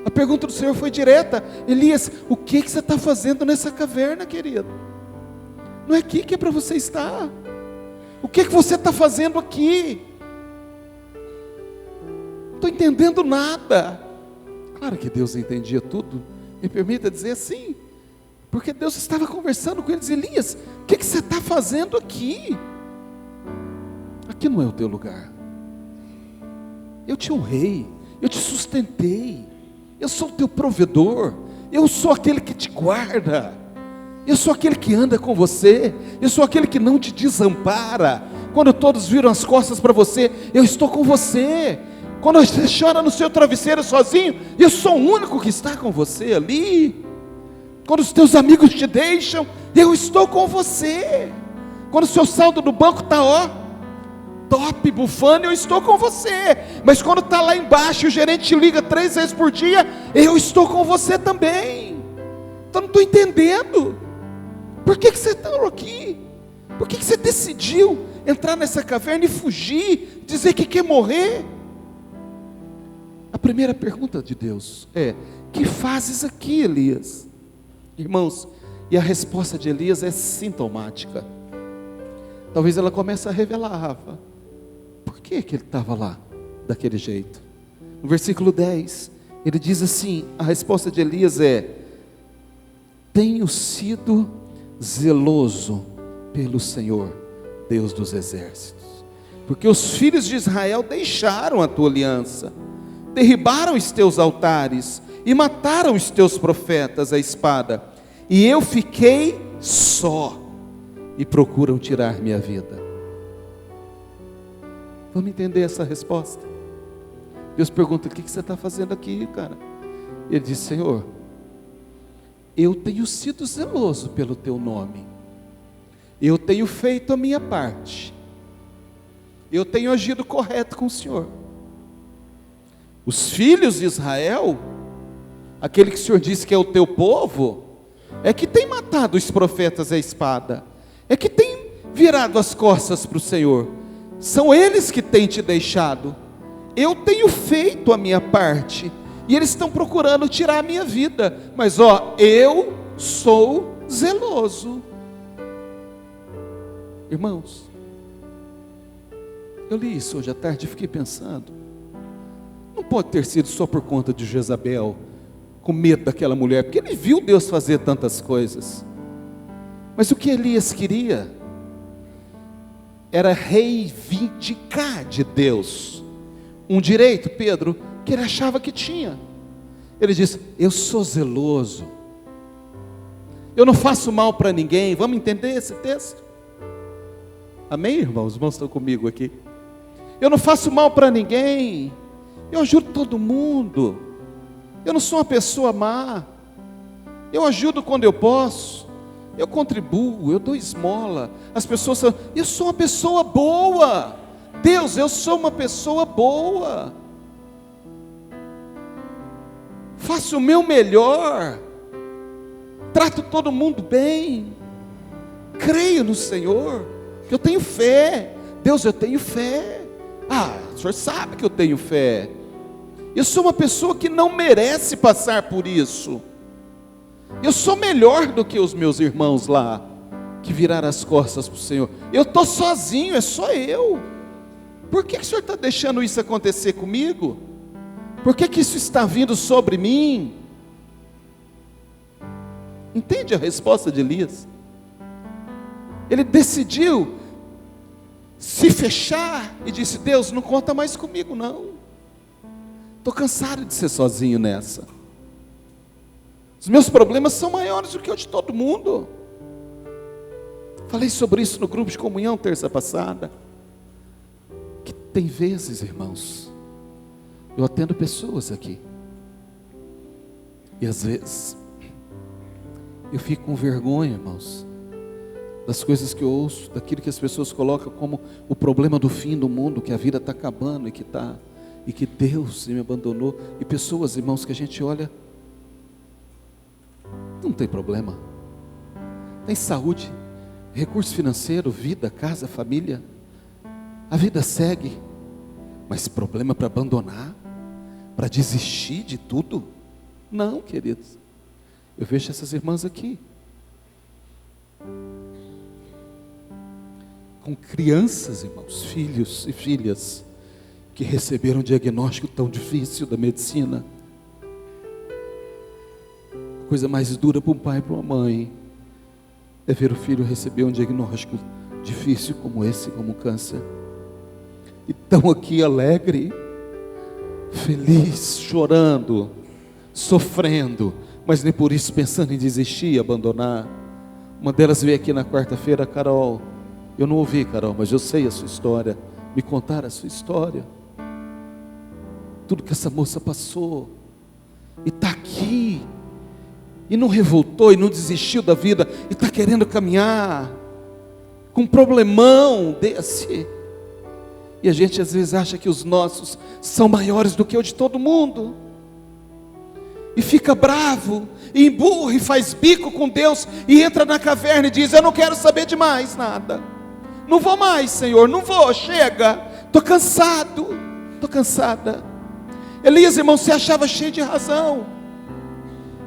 S2: A pergunta do Senhor foi direta: Elias, o que você está fazendo nessa caverna, querido? Não é aqui que é para você estar. O que você está fazendo aqui? Não estou entendendo nada. Claro que Deus entendia tudo, me permita dizer assim, porque Deus estava conversando com eles: Elias, o que você está fazendo aqui? Aqui não é o teu lugar. Eu te honrei, eu te sustentei, eu sou o teu provedor, eu sou aquele que te guarda, eu sou aquele que anda com você, eu sou aquele que não te desampara. Quando todos viram as costas para você, eu estou com você. Quando você chora no seu travesseiro sozinho, eu sou o único que está com você ali. Quando os teus amigos te deixam, eu estou com você. Quando o seu saldo do banco está top, bufando, eu estou com você. Mas quando está lá embaixo, o gerente te liga 3 vezes por dia, eu estou com você também. Então não estou entendendo. Por que você está aqui? Por que você decidiu entrar nessa caverna e fugir, dizer que quer morrer? A primeira pergunta de Deus é: que fazes aqui, Elias? Irmãos, e a resposta de Elias é sintomática. Talvez ela comece a revelar, Rafa, por que ele estava lá, daquele jeito? No versículo 10, ele diz assim, a resposta de Elias é: tenho sido zeloso pelo Senhor, Deus dos exércitos, porque os filhos de Israel deixaram a tua aliança, derribaram os teus altares, e mataram os teus profetas à espada, e eu fiquei só, e procuram tirar minha vida. Vamos entender essa resposta? Deus pergunta: o que você está fazendo aqui, cara? Ele diz: Senhor, eu tenho sido zeloso pelo teu nome, eu tenho feito a minha parte, eu tenho agido correto com o Senhor. Os filhos de Israel, aquele que o Senhor disse que é o teu povo, é que tem matado os profetas à espada, é que tem virado as costas para o Senhor, são eles que têm te deixado. Eu tenho feito a minha parte, e eles estão procurando tirar a minha vida, mas eu sou zeloso. Irmãos, eu li isso hoje à tarde e fiquei pensando, não pode ter sido só por conta de Jezabel, com medo daquela mulher, porque ele viu Deus fazer tantas coisas. Mas o que Elias queria era reivindicar de Deus um direito, Pedro, que ele achava que tinha. Ele disse: eu sou zeloso, eu não faço mal para ninguém. Vamos entender esse texto? Amém, irmãos? Os irmãos estão comigo aqui. Eu não faço mal para ninguém, eu ajudo todo mundo, eu não sou uma pessoa má, eu ajudo quando eu posso, eu contribuo, eu dou esmola. As pessoas falam: eu sou uma pessoa boa. Deus, eu sou uma pessoa boa, faço o meu melhor, trato todo mundo bem, creio no Senhor, que eu tenho fé. Deus, eu tenho fé. O Senhor sabe que eu tenho fé. Eu sou uma pessoa que não merece passar por isso. Eu sou melhor do que os meus irmãos lá, que viraram as costas para o Senhor. Eu estou sozinho, é só eu. Por que o Senhor está deixando isso acontecer comigo? Por que isso está vindo sobre mim? Entende a resposta de Elias? Ele decidiu se fechar e disse: Deus, não conta mais comigo não. Estou cansado de ser sozinho nessa. Os meus problemas são maiores do que o de todo mundo. Falei sobre isso no grupo de comunhão terça passada. Que tem vezes, irmãos, eu atendo pessoas aqui, e às vezes eu fico com vergonha, irmãos, das coisas que eu ouço, daquilo que as pessoas colocam como o problema do fim do mundo, que a vida está acabando e que Deus me abandonou. E pessoas, irmãos, que a gente olha, não tem problema, tem saúde, recurso financeiro, vida, casa, família, a vida segue. Mas problema para abandonar, para desistir de tudo? Não, queridos. Eu vejo essas irmãs aqui com crianças, irmãos, filhos e filhas, que receberam um diagnóstico tão difícil da medicina. A coisa mais dura para um pai e para uma mãe é ver o filho receber um diagnóstico difícil como esse, como câncer. E estão aqui alegre, feliz, chorando, sofrendo, mas nem por isso pensando em desistir, abandonar. Uma delas veio aqui na quarta-feira: Carol, eu não ouvi, Carol, mas eu sei a sua história, me contaram a sua história.
S1: tudo que essa moça passou, e está aqui, e não revoltou, e não desistiu da vida, e está querendo caminhar, com um problemão desse. E a gente às vezes acha que os nossos são maiores do que o de todo mundo, e fica bravo, e emburra, e faz bico com Deus, e entra na caverna e diz: eu não quero saber de mais nada, não vou mais, Senhor, não vou, chega, estou cansado, estou cansada. Elias, irmão, se achava cheio de razão.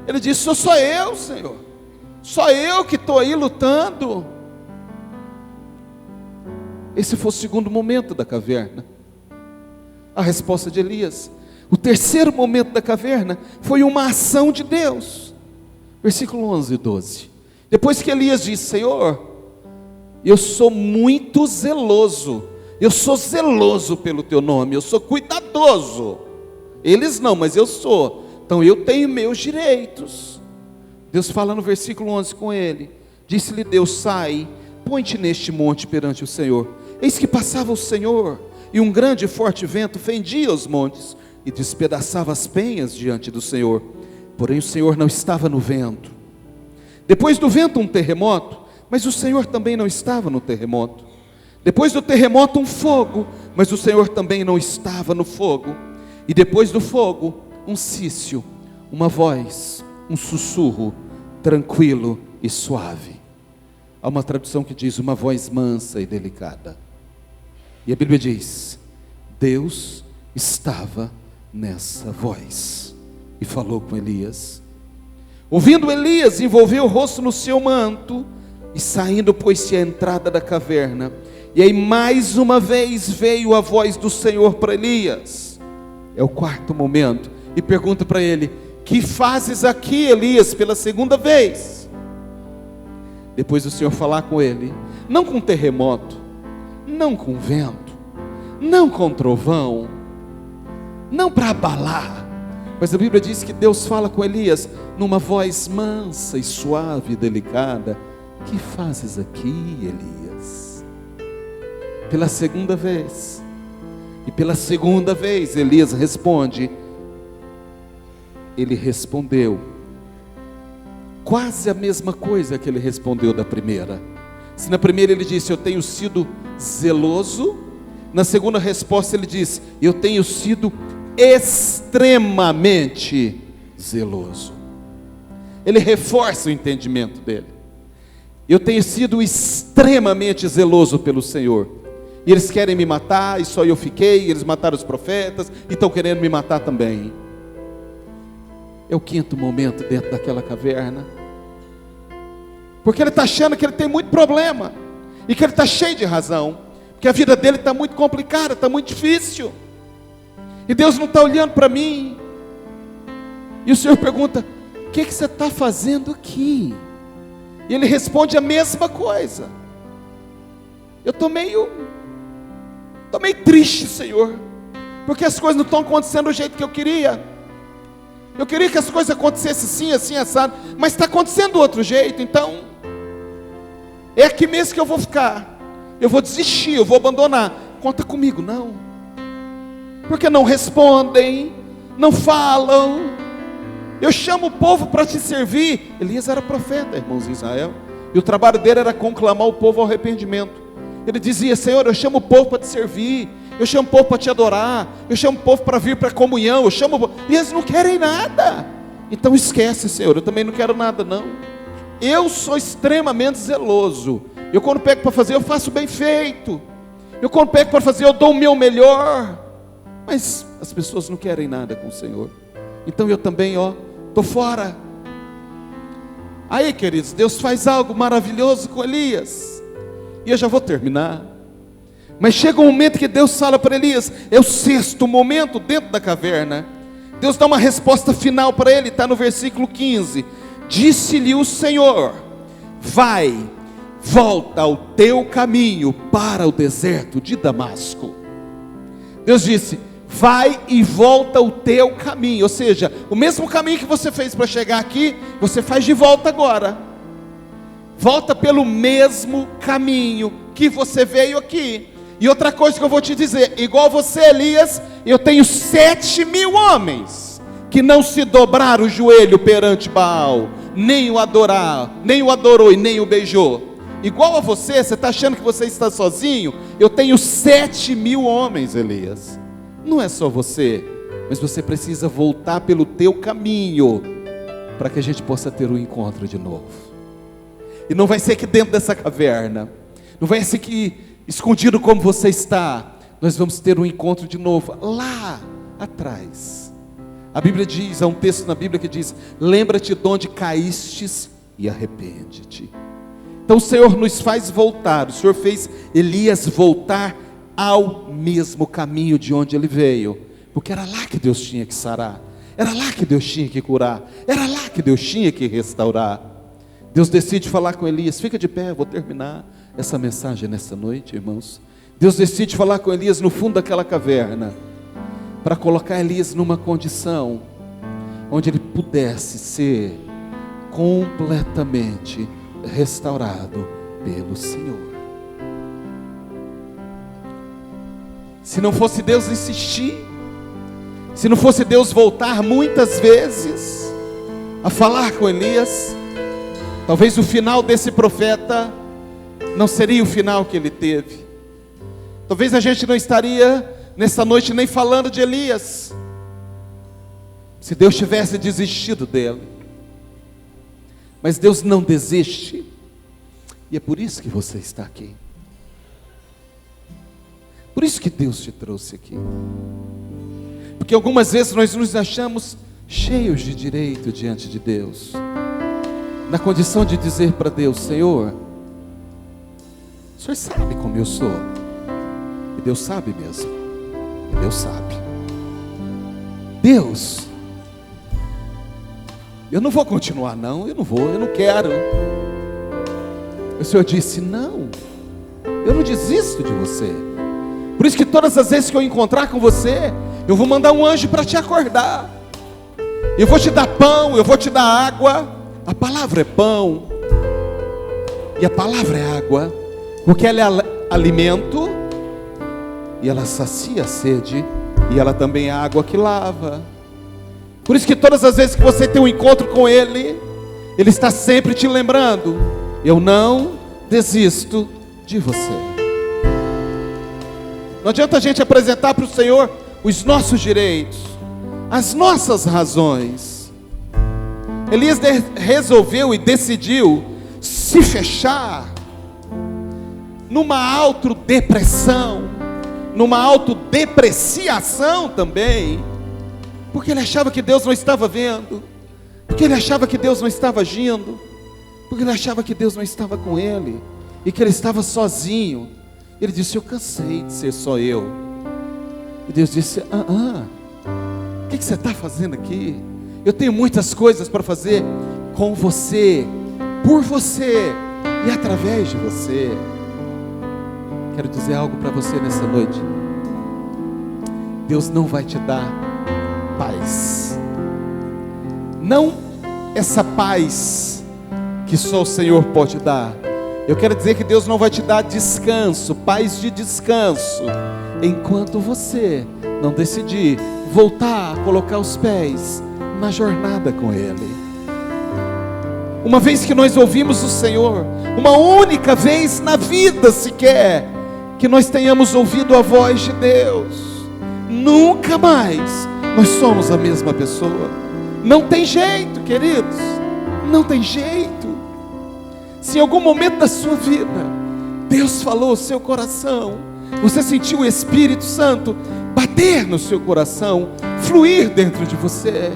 S1: Ele disse: sou só eu, Senhor, só eu que estou aí lutando. Esse foi o segundo momento da caverna, a resposta de Elias. O terceiro momento da caverna foi uma ação de Deus. Versículo 11 e 12. Depois que Elias disse: Senhor, eu sou muito zeloso, eu sou zeloso pelo teu nome, eu sou cuidadoso. Eles não, mas eu sou. Então eu tenho meus direitos. Deus fala no versículo 11 com ele. Disse-lhe Deus: sai, põe-te neste monte perante o Senhor. Eis que passava o Senhor, e um grande e forte vento fendia os montes, e despedaçava as penhas diante do Senhor. Porém o Senhor não estava no vento. Depois do vento um terremoto, mas o Senhor também não estava no terremoto. Depois do terremoto um fogo, mas o Senhor também não estava no fogo. E depois do fogo um cício, uma voz, um sussurro, tranquilo e suave. Há uma tradução que diz uma voz mansa e delicada. E a Bíblia diz: Deus estava nessa voz e falou com Elias. Ouvindo Elias, envolveu o rosto no seu manto e saindo pôs-se à entrada da caverna. E aí mais uma vez veio a voz do Senhor para Elias. É o quarto momento. E pergunta para ele: que fazes aqui, Elias, pela segunda vez? Depois do Senhor falar com ele, não com terremoto, não com vento, não com trovão, não para abalar, mas a Bíblia diz que Deus fala com Elias numa voz mansa e suave e delicada: que fazes aqui, Elias? Pela segunda vez. E pela segunda vez Elias responde. Ele respondeu quase a mesma coisa que ele respondeu da primeira. Se na primeira ele disse: eu tenho sido zeloso, na segunda resposta ele diz: eu tenho sido extremamente zeloso. Ele reforça o entendimento dele. Eu tenho sido extremamente zeloso pelo Senhor. E eles querem me matar, e só eu fiquei. Eles mataram os profetas e estão querendo me matar também. É o quinto momento dentro daquela caverna. Porque ele está achando que ele tem muito problema, e que ele está cheio de razão, que a vida dele está muito complicada, está muito difícil, e Deus não está olhando para mim. E o Senhor pergunta: o que você está fazendo aqui? E ele responde a mesma coisa: eu estou meio triste, Senhor, porque as coisas não estão acontecendo do jeito que eu queria. Eu queria que as coisas acontecessem assim, assim, assado, mas está acontecendo do outro jeito. Então é aqui mesmo que eu vou ficar. Eu vou desistir, eu vou abandonar. Conta comigo. Não, porque não respondem, não falam. Eu chamo o povo para te servir. Elias era profeta, irmãos de Israel, e o trabalho dele era conclamar o povo ao arrependimento. Ele dizia: Senhor, eu chamo o povo para te servir, eu chamo o povo para te adorar, eu chamo o povo para vir para a comunhão, eu chamo o povo. E eles não querem nada. Então esquece, Senhor, eu também não quero nada não. Eu sou extremamente zeloso. Eu quando pego para fazer, eu faço bem feito. Eu quando pego para fazer, eu dou o meu melhor. Mas as pessoas não querem nada com o Senhor. Então eu também, estou fora. Aí, queridos, Deus faz algo maravilhoso com Elias. E eu já vou terminar. Mas chega um momento que Deus fala para Elias. É o sexto momento dentro da caverna. Deus dá uma resposta final para ele. Está no versículo 15. Disse-lhe o Senhor: vai, volta ao teu caminho para o deserto de Damasco. Deus disse: vai e volta o teu caminho. Ou seja, o mesmo caminho que você fez para chegar aqui, você faz de volta agora. Volta pelo mesmo caminho que você veio aqui.
S2: E outra coisa que eu vou te dizer, igual você, Elias, eu tenho 7.000 homens que não se dobraram o joelho perante Baal, nem o adorou e nem o beijou. Igual a você está achando que você está sozinho? Eu tenho 7.000 homens, Elias. Não é só você, mas você precisa voltar pelo teu caminho, para que a gente possa ter um encontro de novo. E não vai ser aqui dentro dessa caverna, não vai ser que escondido como você está. Nós vamos ter um encontro de novo, lá atrás. A Bíblia diz, há um texto na Bíblia que diz: lembra-te de onde caístes e arrepende-te. Então o Senhor nos faz voltar, o Senhor fez Elias voltar ao mesmo caminho de onde ele veio, porque era lá que Deus tinha que sarar, era lá que Deus tinha que curar, era lá que Deus tinha que restaurar. Deus decide falar com Elias, fica de pé, vou terminar essa mensagem nessa noite, irmãos. Deus decide falar com Elias no fundo daquela caverna, para colocar Elias numa condição onde ele pudesse ser completamente restaurado pelo Senhor. Se não fosse Deus insistir, se não fosse Deus voltar muitas vezes a falar com Elias, talvez o final desse profeta não seria o final que ele teve. Talvez a gente não estaria nessa noite nem falando de Elias, se Deus tivesse desistido dele. Mas Deus não desiste, e é por isso que você está aqui. Por isso que Deus te trouxe aqui. Porque algumas vezes nós nos achamos cheios de direito diante de Deus, na condição de dizer para Deus: Senhor, o Senhor sabe como eu sou. E Deus sabe mesmo. E Deus sabe. Deus, eu não vou continuar não, eu não quero. O Senhor disse: não, eu não desisto de você. Por isso que todas as vezes que eu encontrar com você, eu vou mandar um anjo para te acordar. Eu vou te dar pão, eu vou te dar água. A palavra é pão e a palavra é água, porque ela é alimento e ela sacia a sede, e ela também é água que lava. Por isso que todas as vezes que você tem um encontro com Ele, Ele está sempre te lembrando: eu não desisto de você. Não adianta a gente apresentar para o Senhor os nossos direitos, as nossas razões. Elias resolveu e decidiu se fechar numa autodepressão, numa autodepreciação também, porque ele achava que Deus não estava vendo, porque ele achava que Deus não estava agindo, porque ele achava que Deus não estava com ele, e que ele estava sozinho. Ele disse: eu cansei de ser só eu. E Deus disse: o que você está fazendo aqui? Eu tenho muitas coisas para fazer com você, por você e através de você. Quero dizer algo para você nessa noite. Deus não vai te dar paz, não essa paz que só o Senhor pode dar. Eu quero dizer que Deus não vai te dar descanso, paz de descanso, enquanto você não decidir voltar a colocar os pés na jornada com Ele. Uma vez que nós ouvimos o Senhor, uma única vez na vida sequer, que nós tenhamos ouvido a voz de Deus, nunca mais nós somos a mesma pessoa. Não tem jeito, queridos, não tem jeito. Se em algum momento da sua vida Deus falou ao seu coração, você sentiu o Espírito Santo bater no seu coração, fluir dentro de você,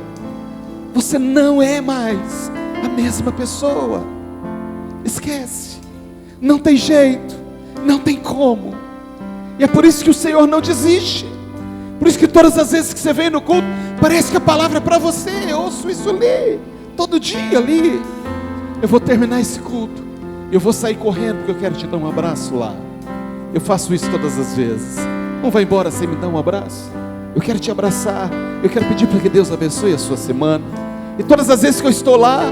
S2: você não é mais a mesma pessoa. Esquece, não tem jeito, não tem como. E é por isso que o Senhor não desiste. Por isso que todas as vezes que você vem no culto, parece que a palavra é para você. Eu ouço isso ali, todo dia ali. Eu vou terminar esse culto, eu vou sair correndo porque eu quero te dar um abraço lá. Eu faço isso todas as vezes. Não vai embora sem me dar um abraço. Eu quero te abraçar, eu quero pedir para que Deus abençoe a sua semana. E todas as vezes que eu estou lá,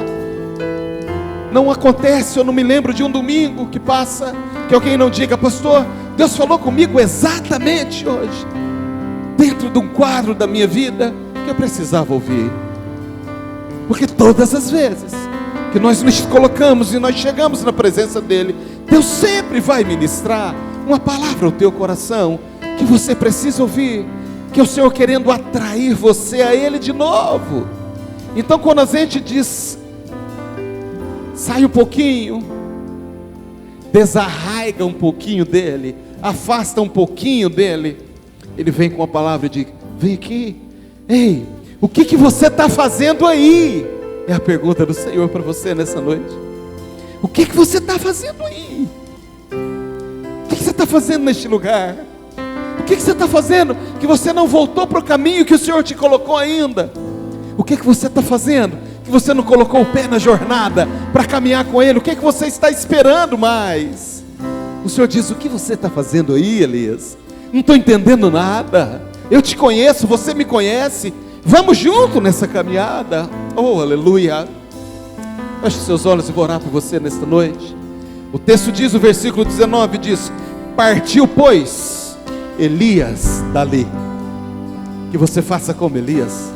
S2: não acontece, eu não me lembro de um domingo que passa, que alguém não diga: pastor, Deus falou comigo exatamente hoje, dentro de um quadro da minha vida, que eu precisava ouvir. Porque todas as vezes que nós nos colocamos e nós chegamos na presença dEle, Deus sempre vai ministrar uma palavra ao teu coração, que você precisa ouvir, que é o Senhor querendo atrair você a Ele de novo. Então quando a gente diz, sai um pouquinho, desarraiga um pouquinho dEle, afasta um pouquinho dEle, Ele vem com a palavra e diz, vem aqui, ei, o que você está fazendo aí? É a pergunta do Senhor para você nessa noite. O que você está fazendo aí? O que você está fazendo neste lugar? O que você está fazendo que você não voltou para o caminho que o Senhor te colocou ainda? O que você está fazendo que você não colocou o pé na jornada para caminhar com Ele? O que você está esperando mais? O Senhor diz, o que você está fazendo aí, Elias? Não estou entendendo nada. Eu te conheço, você me conhece. Vamos junto nessa caminhada. Oh, aleluia. Feche seus olhos e vou orar por você nesta noite. O texto diz, o versículo 19 diz, partiu pois Elias dali. Que você faça como Elias,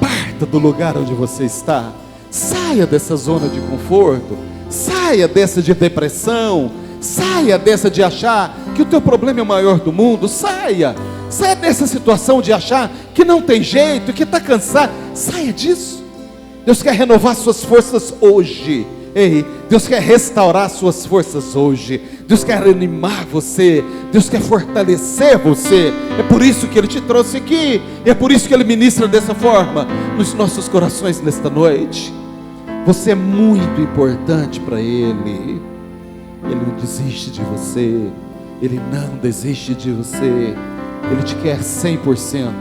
S2: parta do lugar onde você está, saia dessa zona de conforto, saia dessa de depressão, saia dessa de achar que o teu problema é o maior do mundo, saia dessa situação de achar que não tem jeito, que está cansado, saia disso. Deus quer renovar suas forças hoje. Ei, Deus quer restaurar suas forças hoje. Deus quer animar você. Deus quer fortalecer você. É por isso que Ele te trouxe aqui. E é por isso que Ele ministra dessa forma nos nossos corações nesta noite. Você é muito importante para Ele. Ele não desiste de você. Ele não desiste de você. Ele te quer 100%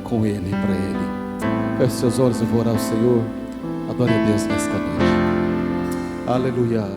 S2: com Ele e para Ele. Feche seus olhos e vou orar ao Senhor. Adore a Deus nesta noite. Aleluia.